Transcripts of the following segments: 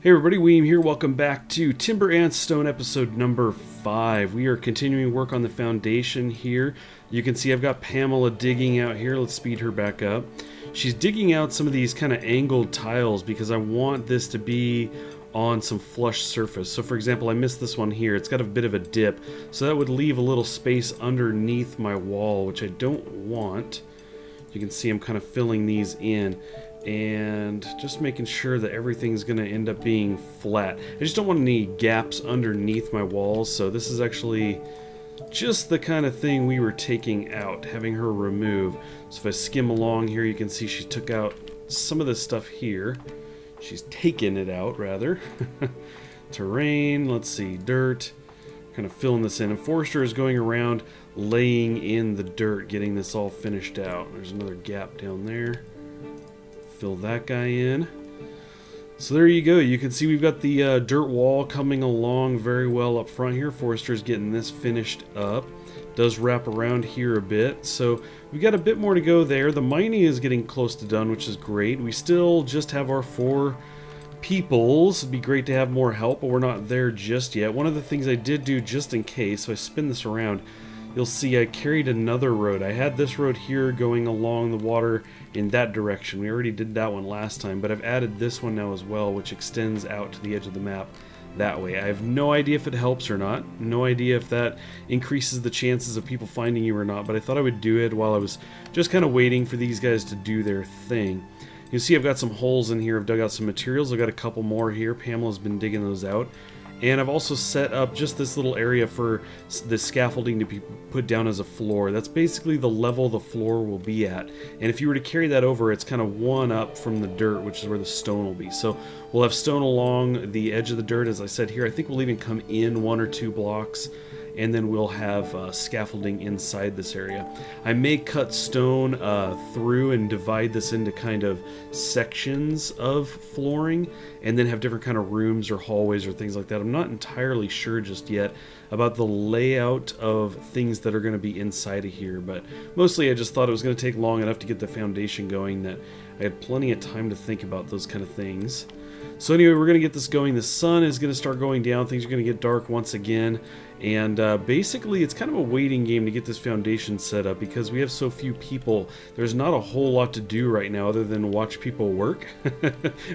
Hey everybody, Weem here. Welcome back to Timber and Stone episode number 5. We are continuing work on the foundation here. You can see I've got Pamela digging out here. Let's speed her back up. She's digging out some of these kind of angled tiles because I want this to be on some flush surface. So for example, I missed this one here. It's got a bit of a dip, so that would leave a little space underneath my wall, which I don't want. You can see I'm kind of filling these in and just making sure that everything's going to end up being flat. I just don't want any gaps underneath my walls, so this is actually just the kind of thing we were taking out, having her remove. So if I skim along here, you can see she took out some of this stuff here. She's taken it out, rather. Terrain, let's see, dirt, kind of filling this in. And Forrester is going around laying in the dirt, getting this all finished out. There's another gap down there. Fill that guy in. So there you go. You can see we've got the dirt wall coming along very well up front here. Forrester's getting this finished up. Does wrap around here a bit. So we've got a bit more to go there. The mining is getting close to done, which is great. We still just have our 4 peoples. It'd be great to have more help, but we're not there just yet. One of the things I did do just in case, so I spin this around, you'll see I carried another road. I had this road here going along the water in that direction. We already did that one last time, but I've added this one now as well, which extends out to the edge of the map that way. I have no idea if it helps or not. No idea if that increases the chances of people finding you or not, but I thought I would do it while I was just kind of waiting for these guys to do their thing. You can see I've got some holes in here. I've dug out some materials. I've got a couple more here. Pamela's been digging those out. And I've also set up just this little area for the scaffolding to be put down as a floor. That's basically the level the floor will be at. And if you were to carry that over, it's kind of one up from the dirt, which is where the stone will be. So we'll have stone along the edge of the dirt, as I said here. I think we'll even come in 1 or 2 blocks, and then we'll have scaffolding inside this area. I may cut stone through and divide this into kind of sections of flooring, and then have different kind of rooms or hallways or things like that. I'm not entirely sure just yet about the layout of things that are going to be inside of here, but mostly I just thought it was going to take long enough to get the foundation going that I had plenty of time to think about those kind of things. So anyway, we're going to get this going. The sun is going to start going down. Things are going to get dark once again. And basically, it's kind of a waiting game to get this foundation set up because we have so few people. There's not a whole lot to do right now other than watch people work,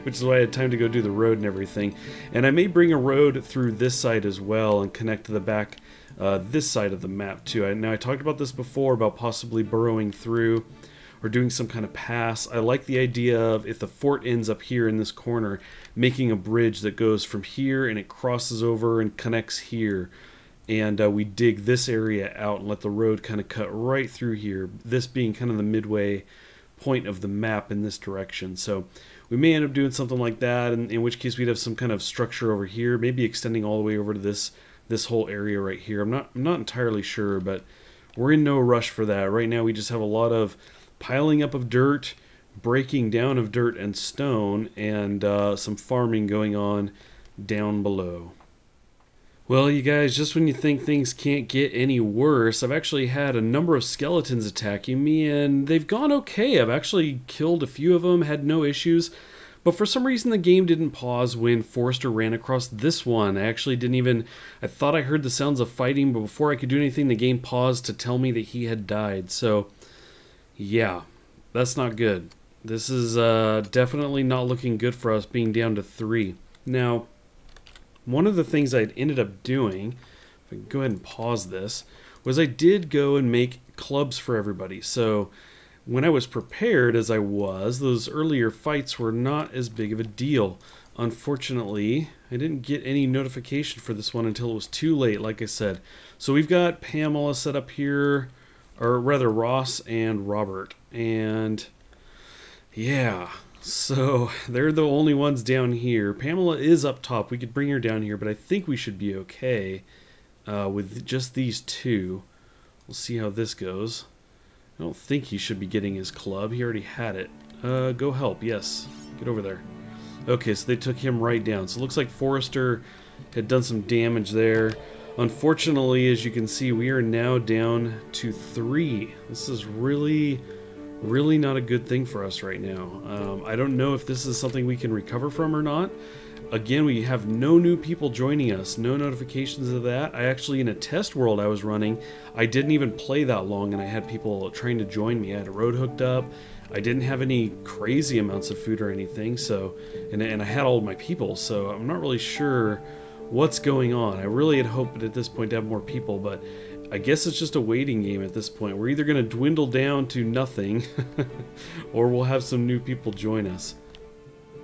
which is why I had time to go do the road and everything. And I may bring a road through this side as well and connect to the back this side of the map too. Now, I talked about this before about possibly burrowing through or doing some kind of pass. I like the idea of, if the fort ends up here in this corner, making a bridge that goes from here and it crosses over and connects here. And we dig this area out and let the road kind of cut right through here, this being kind of the midway point of the map in this direction. So we may end up doing something like that, in which case we'd have some kind of structure over here, maybe extending all the way over to this whole area right here. I'm not entirely sure, but we're in no rush for that. Right now we just have a lot of piling up of dirt, breaking down of dirt and stone, and some farming going on down below. Well, you guys, just when you think things can't get any worse, I've actually had a number of skeletons attacking me, and they've gone okay. I've actually killed a few of them, had no issues, but for some reason the game didn't pause when Forrester ran across this one. I actually didn't even... I thought I heard the sounds of fighting, but before I could do anything, the game paused to tell me that he had died. So, yeah, that's not good. This is definitely not looking good for us, being down to 3. Now, one of the things I ended up doing, if I can go ahead and pause this, was I did go and make clubs for everybody. So when I was prepared as I was, those earlier fights were not as big of a deal. Unfortunately, I didn't get any notification for this one until it was too late, like I said. So we've got Pamela set up here, or rather Ross and Robert. And yeah, so they're the only ones down here. Pamela is up top. We could bring her down here, but I think we should be okay with just these 2. We'll see how this goes. I don't think he should be getting his club. He already had it. Go help. Yes. Get over there. Okay, so they took him right down. So it looks like Forrester had done some damage there. Unfortunately, as you can see, we are now down to 3. This is really Really not a good thing for us right now. I don't know if this is something we can recover from or not. Again, we have no new people joining us, no notifications of that. I actually, in a test world I was running, I didn't even play that long and I had people trying to join me. I had a road hooked up. I didn't have any crazy amounts of food or anything, so and I had all of my people, so I'm not really sure what's going on. I really had hoped at this point to have more people, but I guess it's just a waiting game at this point. We're either going to dwindle down to nothing or we'll have some new people join us.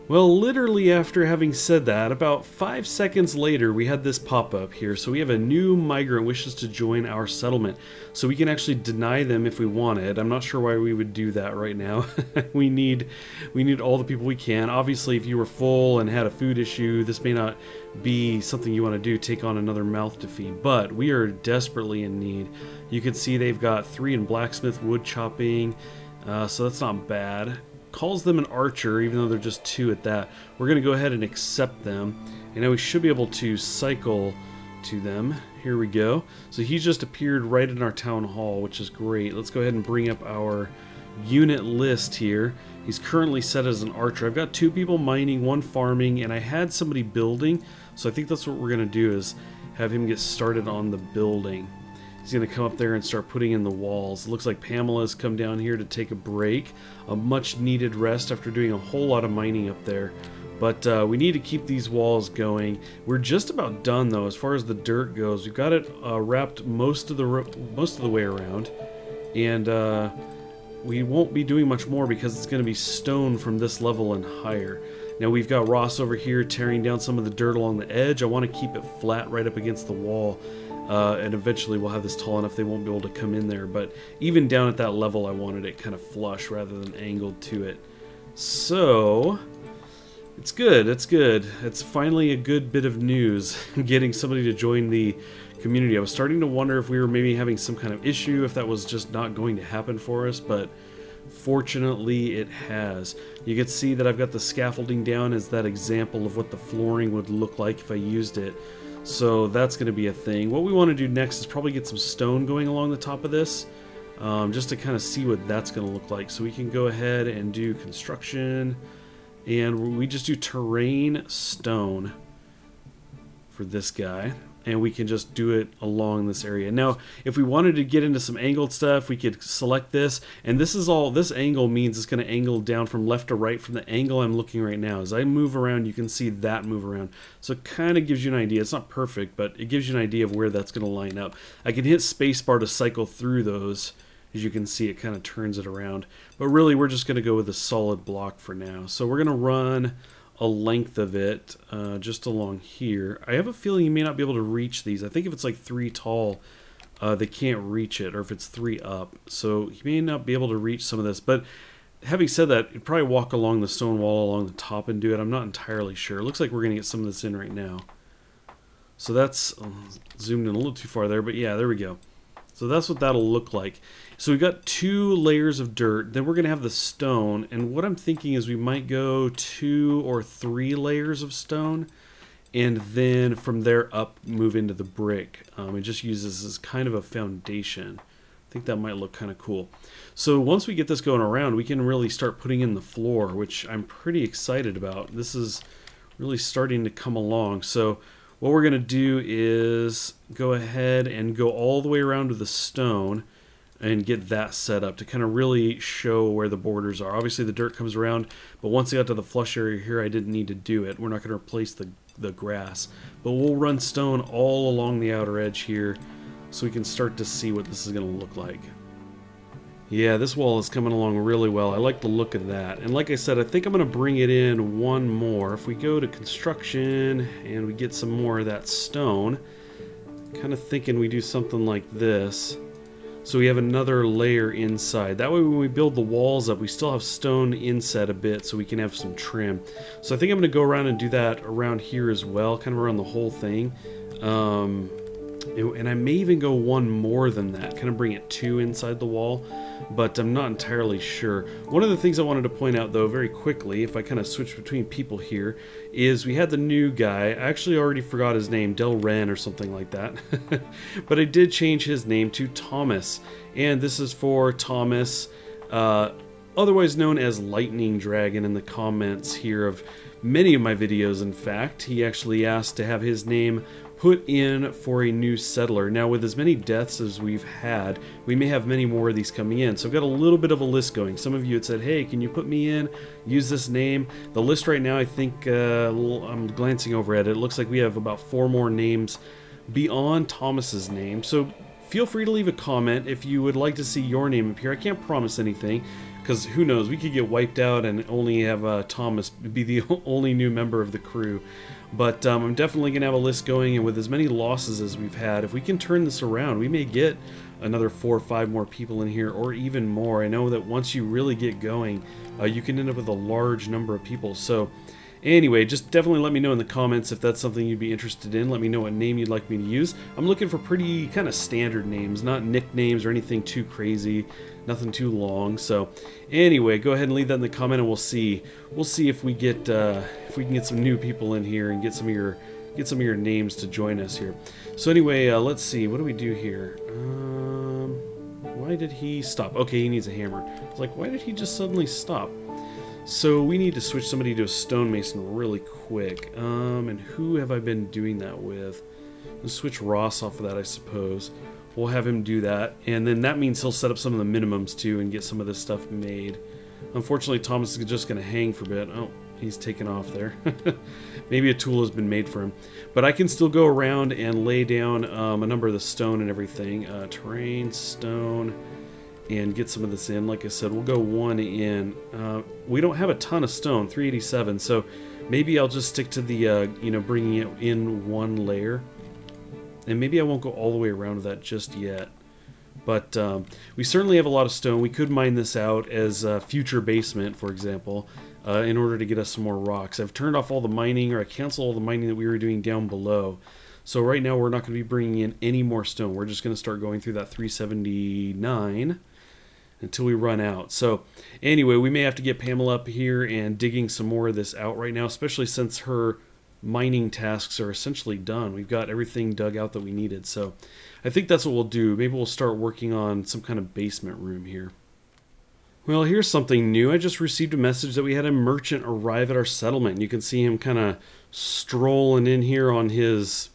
Well, literally after having said that, about 5 seconds later, we had this pop up here. So we have a new migrant wishes to join our settlement. So we can actually deny them if we wanted. I'm not sure why we would do that right now. we need all the people we can. Obviously, if you were full and had a food issue, this may not be something you want to do, take on another mouth to feed. But we are desperately in need. You can see they've got 3 in blacksmith, wood chopping, so that's not bad. Calls them an archer, even though they're just 2 at that. We're going to go ahead and accept them, and now we should be able to cycle to them. Here we go. So he's just appeared right in our town hall, which is great. Let's go ahead and bring up our unit list here. He's currently set as an archer. I've got 2 people mining, 1 farming, and I had somebody building, so I think that's what we're going to do, is have him get started on the building. He's going to come up there and start putting in the walls. It looks like Pamela's come down here to take a break, a much needed rest after doing a whole lot of mining up there. But we need to keep these walls going. We're just about done though as far as the dirt goes. We've got it wrapped most of the way around, and we won't be doing much more because it's going to be stone from this level and higher. Now we've got Ross over here tearing down some of the dirt along the edge. I want to keep it flat right up against the wall. And eventually we'll have this tall enough they won't be able to come in there. But even down at that level, I wanted it kind of flush rather than angled to it. So it's good. It's good. It's finally a good bit of news getting somebody to join the community. I was starting to wonder if we were maybe having some kind of issue, if that was just not going to happen for us, but fortunately it has. You can see that I've got the scaffolding down as that example of what the flooring would look like if I used it. So that's going to be a thing. What we want to do next is probably get some stone going along the top of this, just to kind of see what that's going to look like. So we can go ahead and do construction, and we just do terrain stone for this guy, and we can just do it along this area. Now, if we wanted to get into some angled stuff, we could select this, and this is all, this angle means it's going to angle down from left to right from the angle I'm looking right now. As I move around, you can see that move around. So it kind of gives you an idea. It's not perfect, but it gives you an idea of where that's going to line up. I can hit spacebar to cycle through those. As you can see, it kind of turns it around. But really, we're just going to go with a solid block for now. So we're going to run a length of it just along here. I have a feeling you may not be able to reach these. I think if it's like 3 tall, they can't reach it, or if it's 3 up. So you may not be able to reach some of this. But having said that, you'd probably walk along the stone wall along the top and do it. I'm not entirely sure. It looks like we're going to get some of this in right now. So that's zoomed in a little too far there, but yeah, there we go. So that's what that'll look like. So we've got 2 layers of dirt, then we're going to have the stone, and what I'm thinking is we might go 2 or 3 layers of stone, and then from there up move into the brick. It just uses as kind of a foundation. I think that might look kind of cool. So once we get this going around, we can really start putting in the floor, which I'm pretty excited about. This is really starting to come along. So what we're going to do is go ahead and go all the way around to the stone and get that set up to kind of really show where the borders are. Obviously the dirt comes around, but once I got to the flush area here, I didn't need to do it. We're not going to replace the grass, but we'll run stone all along the outer edge here so we can start to see what this is going to look like. Yeah, this wall is coming along really well. I like the look of that. And like I said, I think I'm going to bring it in 1 more. If we go to construction and we get some more of that stone, kind of thinking we do something like this. So we have another layer inside. That way when we build the walls up, we still have stone inset a bit so we can have some trim. So I think I'm going to go around and do that around here as well, kind of around the whole thing. And I may even go 1 more than that, kind of bring it 2 inside the wall, but I'm not entirely sure. One of the things I wanted to point out though very quickly, if I kind of switch between people here, is we had the new guy. I actually already forgot his name, Del Ren or something like that, but I did change his name to Thomas, and this is for Thomas otherwise known as Lightning Dragon in the comments here of many of my videos. In fact, he actually asked to have his name put in for a new settler. Now, with as many deaths as we've had, we may have many more of these coming in. So I've got a little bit of a list going. Some of you had said, hey, can you put me in, use this name? The list right now, I think, I'm glancing over at it. It looks like we have about 4 more names beyond Thomas's name. So feel free to leave a comment if you would like to see your name appear. I can't promise anything, because who knows, we could get wiped out and only have Thomas be the only new member of the crew. But I'm definitely going to have a list going, and with as many losses as we've had, if we can turn this around, we may get another 4 or 5 more people in here, or even more. I know that once you really get going, you can end up with a large number of people. So anyway, just definitely let me know in the comments if that's something you'd be interested in. Let me know what name you'd like me to use. I'm looking for pretty kind of standard names, not nicknames or anything too crazy, nothing too long. So anyway, go ahead and leave that in the comment, and we'll see if we get if we can get some new people in here and get some of your names to join us here. So anyway, let's see, what do we do here? Why did he stop? Okay, he needs a hammer. It's like, why did he just suddenly stop? So we need to switch somebody to a stonemason really quick. And who have I been doing that with? Let's switch Ross off of that, I suppose. We'll have him do that, and then that means he'll set up some of the minimums too and get some of this stuff made. Unfortunately, Thomas is just going to hang for a bit. Oh, he's taken off there. Maybe a tool has been made for him. But I can still go around and lay down a number of the stone and everything. Terrain, stone, and get some of this in. Like I said, we'll go 1 in. We don't have a ton of stone, 387, so maybe I'll just stick to the, you know, bringing it in 1 layer. And maybe I won't go all the way around to that just yet. But we certainly have a lot of stone. We could mine this out as a future basement, for example, in order to get us some more rocks. I've turned off all the mining, or I canceled all the mining that we were doing down below. So right now we're not going to be bringing in any more stone. We're just going to start going through that 379 until we run out. So anyway, we may have to get Pamela up here and digging some more of this out right now, especially since her mining tasks are essentially done. We've got everything dug out that we needed. So I think that's what we'll do. Maybe we'll start working on some kind of basement room here. Well, here's something new. I just received a message that we had a merchant arrive at our settlement. You can see him kind of strolling in here on his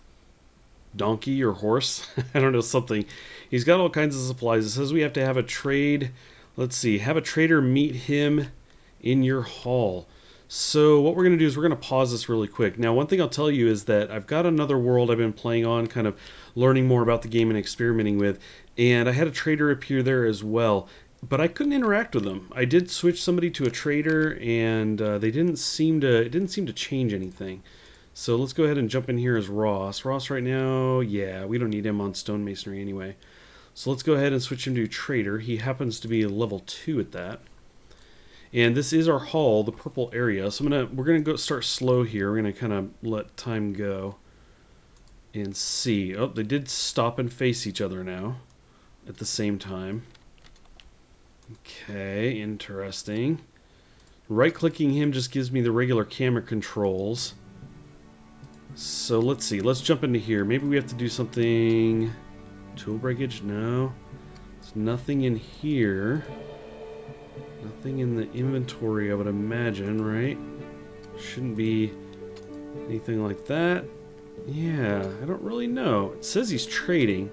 donkey or horse. I don't know, something. He's got all kinds of supplies. It says we have to have a trade. Let's see. Have a trader meet him in your hall. So what we're going to do is we're going to pause this really quick. Now, one thing I'll tell you is that I've got another world I've been playing on, kind of learning more about the game and experimenting with, and I had a trader appear there as well, but I couldn't interact with them. I did switch somebody to a trader, and it didn't seem to change anything. So let's go ahead and jump in here as Ross. Ross right now, yeah, we don't need him on stonemasonry anyway. So let's go ahead and switch him to trader. He happens to be level 2 at that. And this is our hall, the purple area. So we're gonna go start slow here. We're gonna kind of let time go and see. Oh, they did stop and face each other now at the same time. Okay, interesting. Right-clicking him just gives me the regular camera controls. So let's see. Let's jump into here. Maybe we have to do something. Tool breakage? No. There's nothing in here. Nothing in the inventory, I would imagine, right? Shouldn't be anything like that. Yeah, I don't really know. It says he's trading.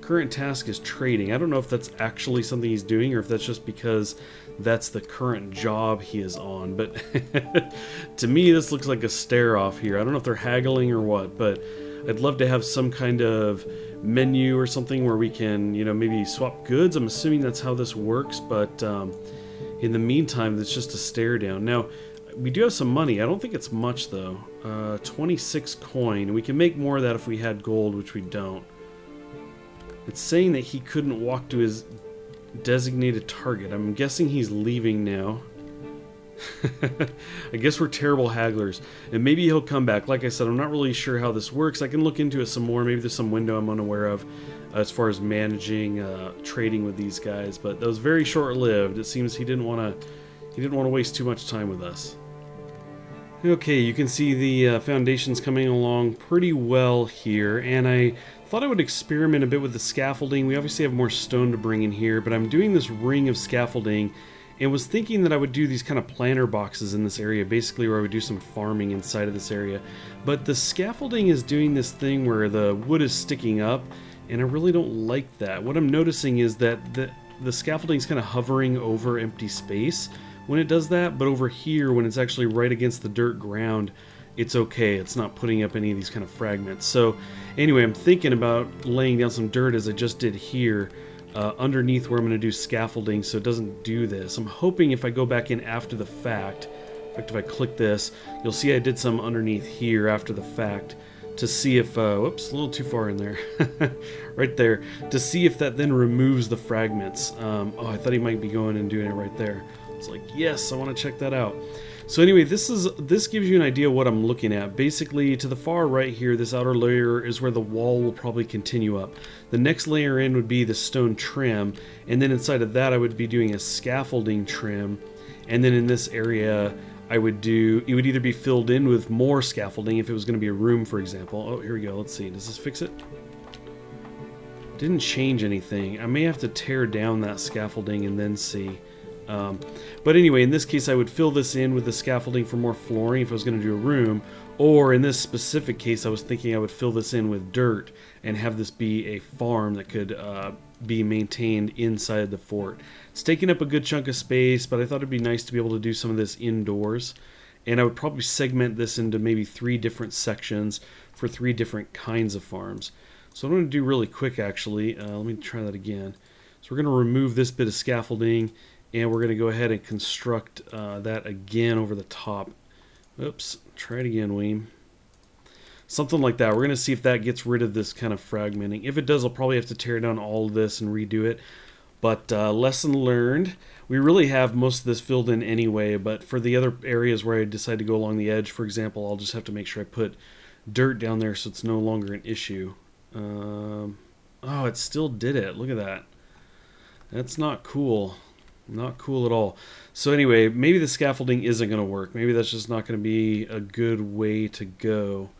Current task is trading. I don't know if that's actually something he's doing or if that's just because that's the current job he is on. But to me, this looks like a stare-off here. I don't know if they're haggling or what, but I'd love to have some kind of menu or something where we can, you know, maybe swap goods. I'm assuming that's how this works, but in the meantime, it's just a stare down. Now, we do have some money. I don't think it's much, though. 26 coin. We can make more of that if we had gold, which we don't. It's saying that he couldn't walk to his designated target. I'm guessing he's leaving now. I guess we're terrible hagglers. And maybe he'll come back. Like I said, I'm not really sure how this works. I can look into it some more. Maybe there's some window I'm unaware of as far as managing trading with these guys. But that was very short-lived. It seems he didn't want to waste too much time with us. Okay, you can see the foundations coming along pretty well here, and I thought I would experiment a bit with the scaffolding. We obviously have more stone to bring in here, but I'm doing this ring of scaffolding, and was thinking that I would do these kind of planter boxes in this area, basically where I would do some farming inside of this area. But the scaffolding is doing this thing where the wood is sticking up, and I really don't like that. What I'm noticing is that the scaffolding is kind of hovering over empty space when it does that, but over here, when it's actually right against the dirt ground, it's okay. It's not putting up any of these kind of fragments. So anyway, I'm thinking about laying down some dirt as I just did here underneath where I'm going to do scaffolding so it doesn't do this. I'm hoping if I go back in after the fact, in fact if I click this, you'll see I did some underneath here after the fact to see if, whoops, a little too far in there, right there, to see if that then removes the fragments. Oh, I thought he might be going and doing it right there. It's like, yes, I want to check that out. So anyway, this gives you an idea of what I'm looking at. Basically, to the far right here, this outer layer is where the wall will probably continue up. The next layer in would be the stone trim, and then inside of that I would be doing a scaffolding trim, and then in this area I would do, it would either be filled in with more scaffolding if it was going to be a room, for example. Oh, here we go. Let's see. Does this fix it? Didn't change anything. I may have to tear down that scaffolding and then see. But anyway, in this case, I would fill this in with the scaffolding for more flooring if I was going to do a room. Or in this specific case, I was thinking I would fill this in with dirt and have this be a farm that could be maintained inside the fort. It's taking up a good chunk of space, but I thought it'd be nice to be able to do some of this indoors. And I would probably segment this into maybe 3 different sections for 3 different kinds of farms. So I'm going to do really quick, actually. Let me try that again. So we're going to remove this bit of scaffolding, and we're going to go ahead and construct that again over the top. Oops, try it again, Weem. Something like that. We're going to see if that gets rid of this kind of fragmenting. If it does, I'll probably have to tear down all of this and redo it. But lesson learned. We really have most of this filled in anyway, but for the other areas where I decide to go along the edge, for example, I'll just have to make sure I put dirt down there so it's no longer an issue. Oh, it still did it. Look at that. That's not cool. Not cool at all. So anyway, maybe the scaffolding isn't going to work. Maybe that's just not going to be a good way to go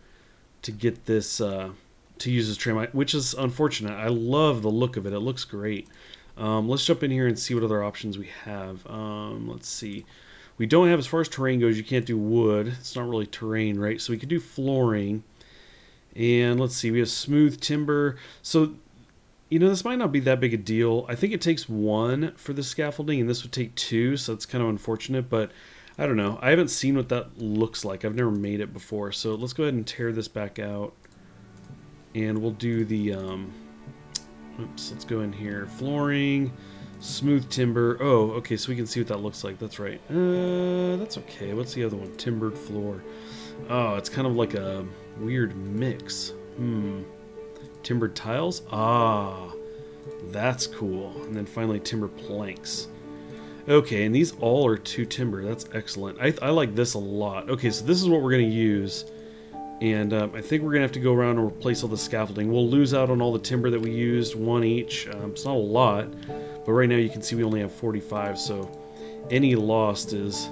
to get this, to use this trim, which is unfortunate. I love the look of it. It looks great. Let's jump in here and see what other options we have. Let's see. We don't have, as far as terrain goes, you can't do wood. It's not really terrain, right? So we could do flooring. And let's see, we have smooth timber. So, you know, this might not be that big a deal. I think it takes 1 for the scaffolding, and this would take 2, so it's kind of unfortunate, but I don't know. I haven't seen what that looks like. I've never made it before. So let's go ahead and tear this back out. And we'll do the, oops, let's go in here. Flooring, smooth timber. Oh, okay, so we can see what that looks like. That's right. That's okay. What's the other one? Timbered floor. Oh, it's kind of like a weird mix. Timbered tiles? Ah, that's cool. And then finally timber planks. Okay, and these all are 2 timber. That's excellent. I like this a lot. Okay, so this is what we're going to use. And I think we're going to have to go around and replace all the scaffolding. We'll lose out on all the timber that we used, 1 each. It's not a lot, but right now you can see we only have 45, so any lost is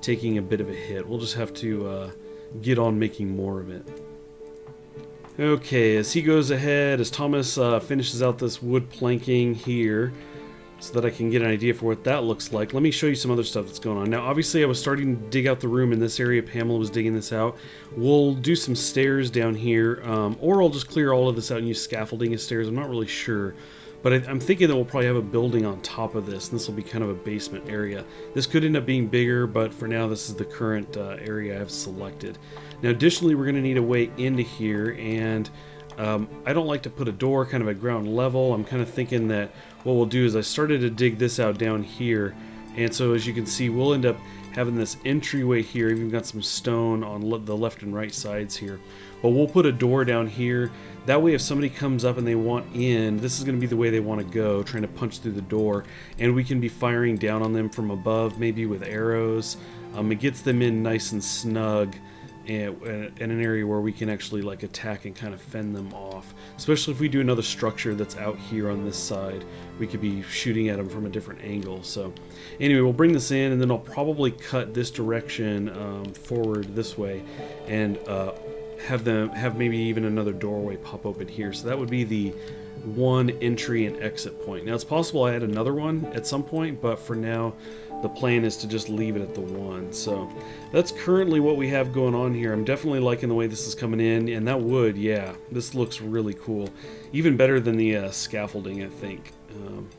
taking a bit of a hit. We'll just have to get on making more of it. Okay, as he goes ahead, as Thomas finishes out this wood planking here, so that I can get an idea for what that looks like, let me show you some other stuff that's going on. Now, obviously, I was starting to dig out the room in this area. Pamela was digging this out. We'll do some stairs down here, or I'll just clear all of this out and use scaffolding as stairs. I'm not really sure. But I'm thinking that we'll probably have a building on top of this, and this will be kind of a basement area. This could end up being bigger, but for now, this is the current area I've selected. Now, additionally, we're going to need a way into here, and I don't like to put a door kind of at ground level. I'm kind of thinking that what we'll do is I started to dig this out down here, and so as you can see, we'll end up having this entryway here. We've got some stone on the left and right sides here, but we'll put a door down here. That way, if somebody comes up and they want in, this is going to be the way they want to go, trying to punch through the door, and we can be firing down on them from above, maybe with arrows. It gets them in nice and snug, and in an area where we can actually like attack and kind of fend them off. Especially if we do another structure that's out here on this side, we could be shooting at them from a different angle. So anyway, we'll bring this in, and then I'll probably cut this direction forward this way, and have maybe even another doorway pop open here. So that would be the one entry and exit point. Now it's possible I add another one at some point, but for now the plan is to just leave it at the 1. So that's currently what we have going on here. I'm definitely liking the way this is coming in, and that wood, yeah, this looks really cool. Even better than the scaffolding, I think.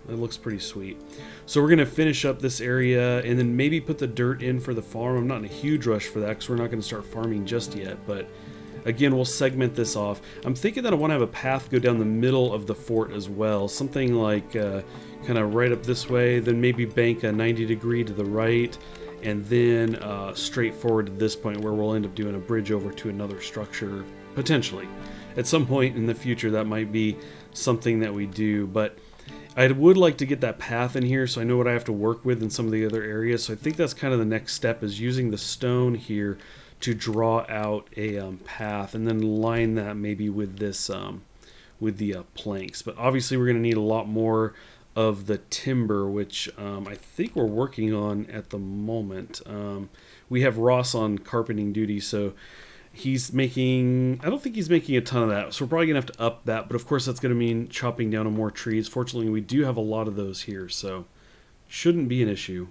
It looks pretty sweet. So we're going to finish up this area and then maybe put the dirt in for the farm. I'm not in a huge rush for that because we're not going to start farming just yet, but again, we'll segment this off. I'm thinking that I want to have a path go down the middle of the fort as well. Something like kind of right up this way, then maybe bank a 90-degree to the right, and then straight forward to this point where we'll end up doing a bridge over to another structure, potentially. At some point in the future, that might be something that we do, but I would like to get that path in here so I know what I have to work with in some of the other areas. So I think that's kind of the next step, is using the stone here to draw out a path and then line that maybe with this with the planks. But obviously we're going to need a lot more of the timber, which I think we're working on at the moment. We have Ross on carpeting duty, so he's making, I don't think he's making a ton of that, so we're probably gonna have to up that, but of course that's gonna mean chopping down on more trees. Fortunately, we do have a lot of those here, so shouldn't be an issue.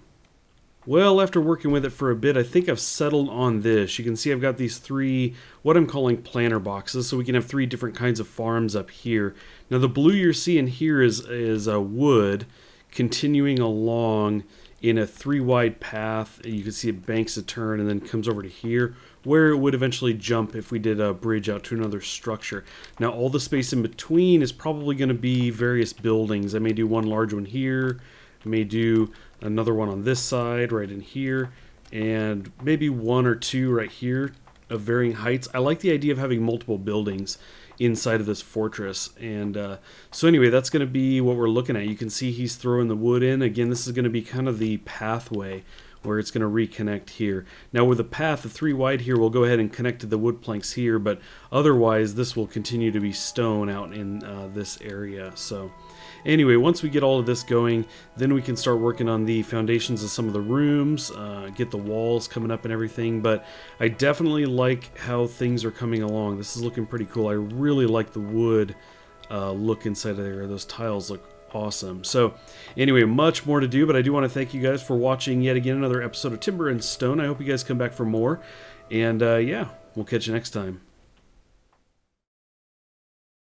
Well, after working with it for a bit, I think I've settled on this. You can see I've got these 3, what I'm calling planter boxes, so we can have 3 different kinds of farms up here. Now the blue you're seeing here is wood continuing along in a 3-wide path. You can see it banks a turn and then comes over to here, where it would eventually jump if we did a bridge out to another structure. Now all the space in between is probably going to be various buildings. I may do one large one here, I may do another one on this side right in here, and maybe 1 or 2 right here of varying heights. I like the idea of having multiple buildings inside of this fortress, and so anyway, that's going to be what we're looking at. You can see he's throwing the wood in. Again, this is going to be kind of the pathway where it's going to reconnect here. Now with the path, the 3 wide here, we'll go ahead and connect to the wood planks here, but otherwise this will continue to be stone out in this area. So anyway, once we get all of this going, then we can start working on the foundations of some of the rooms, get the walls coming up and everything. But I definitely like how things are coming along. This is looking pretty cool. I really like the wood look inside of there. Those tiles look awesome. So anyway, much more to do, but I do want to thank you guys for watching yet again another episode of Timber and Stone. I hope you guys come back for more, and yeah, we'll catch you next time.